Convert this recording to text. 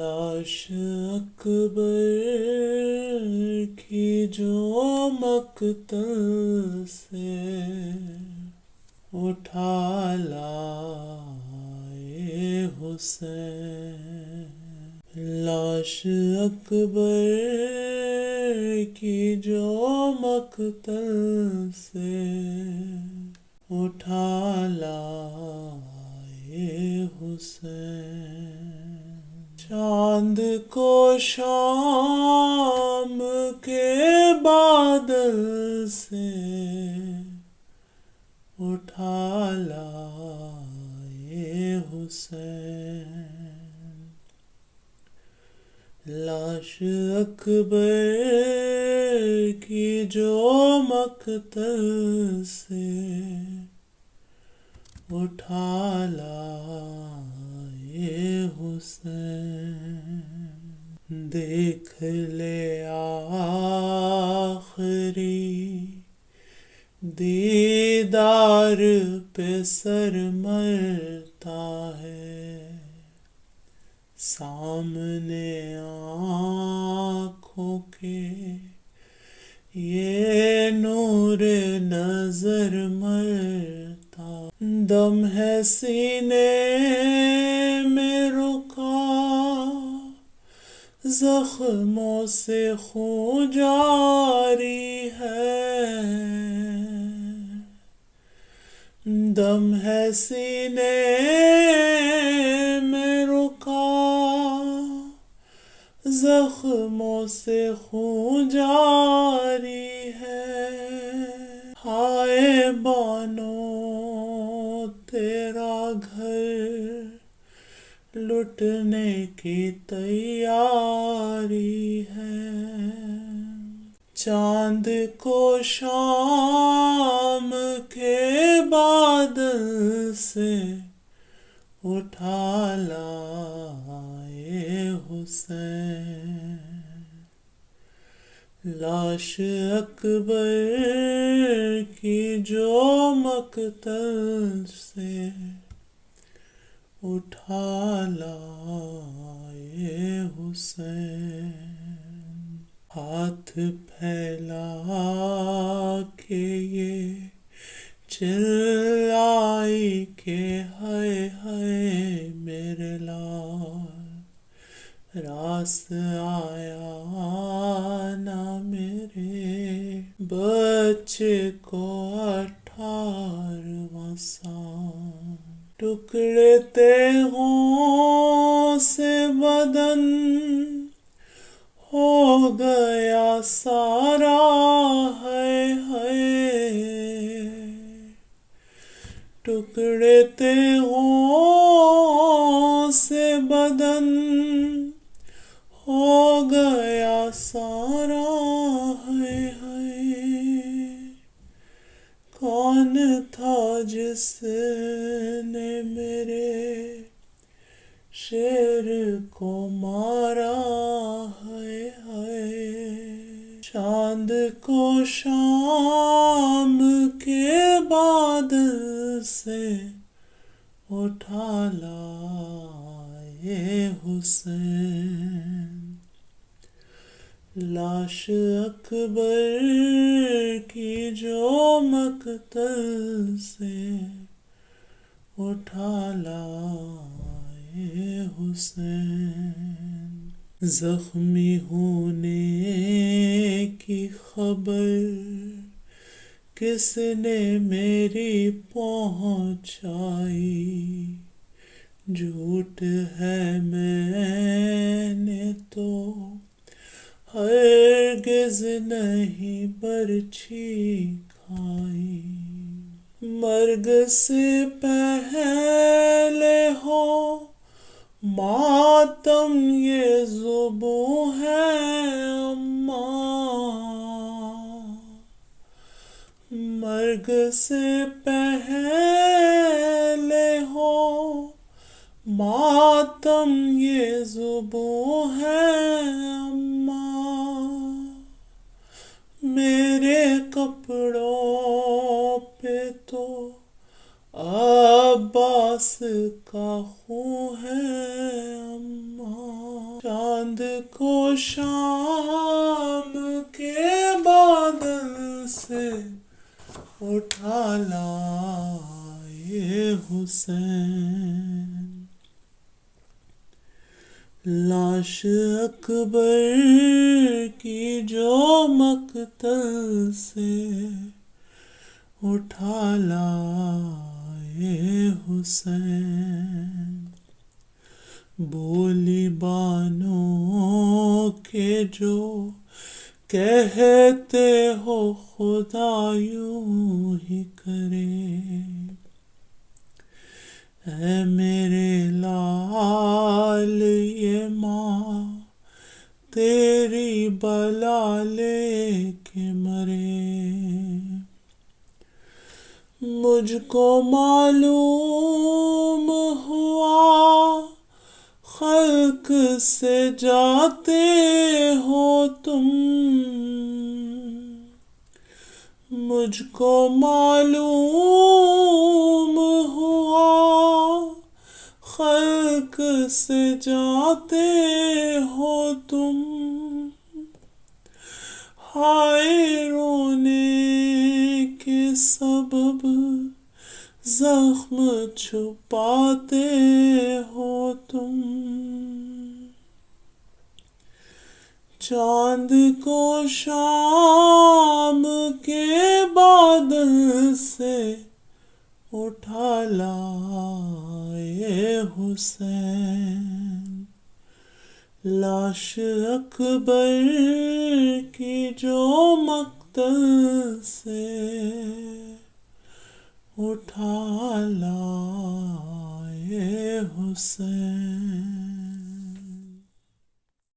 لاش اکبر کی جو مقتل سے اٹھا لائے حسین، لاش اکبر کی جو مقتل سے اٹھا لائے حسین، چاند کو شام کے بادل سے اٹھا لائے حسین، لاش اکبر کی جو مقتل سے اٹھا لائے حسین، دیکھ لے آخری دیدار پہ سر مرتا ہے، سامنے آنکھوں کے یہ نور نظر مرتا، دم ہے سینے میں رکا، زخموں سے خون جاری ہے، دم ہے سینے میں رکا، زخموں سے خون جاری ہے، ہائے بانو تیرا گھر لٹنے کی تیاری ہے، چاند کو شام کے بادل سے اٹھا لائے حسین، لاش اکبر کی جو مقتل سے اٹھا لائے حسین، ہاتھ پھیلا کے یہ چلائی کہ ہائے ہائے میرے لال، راس آیا نہ میرے بچے کو 18واں سال، ٹکڑے تیغوں سے بدن ہو گیا سارا، ہائے ہائے ٹکڑے تیغوں سے بدن ہو گیا سارا، ہائے ہائے کون تھا جس نے میرے شیر کو مارا، ہائے ہائے چاند کو شام کے بادل سے اٹھا لائے حسین، لاش اکبر کی جو مقتل سے اٹھا لائے حسین، زخمی ہونے کی خبر کس نے میری پہنچائی، جھوٹ ہے میں نے تو ہرگز نہیں برچھی کھائی، مرگ سے پہلے ہو ماتم یہ ذبح ہے اماں، مرگ سے پہلے ہو ماتم یہ ذبح ہے اماں، میرے کپڑوں پہ تو عباس کا خون ہے اماں۔ چاند کو شام کے بادل سے اٹھا لائے حسین، لاش اکبر کی جو مقتل سے اٹھا لائے حسین، بولی بانوں کے جو کہتے ہو خدا یوں ہی کرے، اے میرے لال یہ ماں تیری بلا لے کے مرے، مجھ کو معلوم ہوا خلق سے جاتے ہو تم، مجھ کو معلوم ہوا خلق سے جاتے ہو تم، ہائے رونے کے سبب زخم چھپاتے ہو تم، چاند کو شام کے بادل سے اٹھا لائے حسین، لاش اکبر کی جو مقتل سے اٹھا لائے حسین۔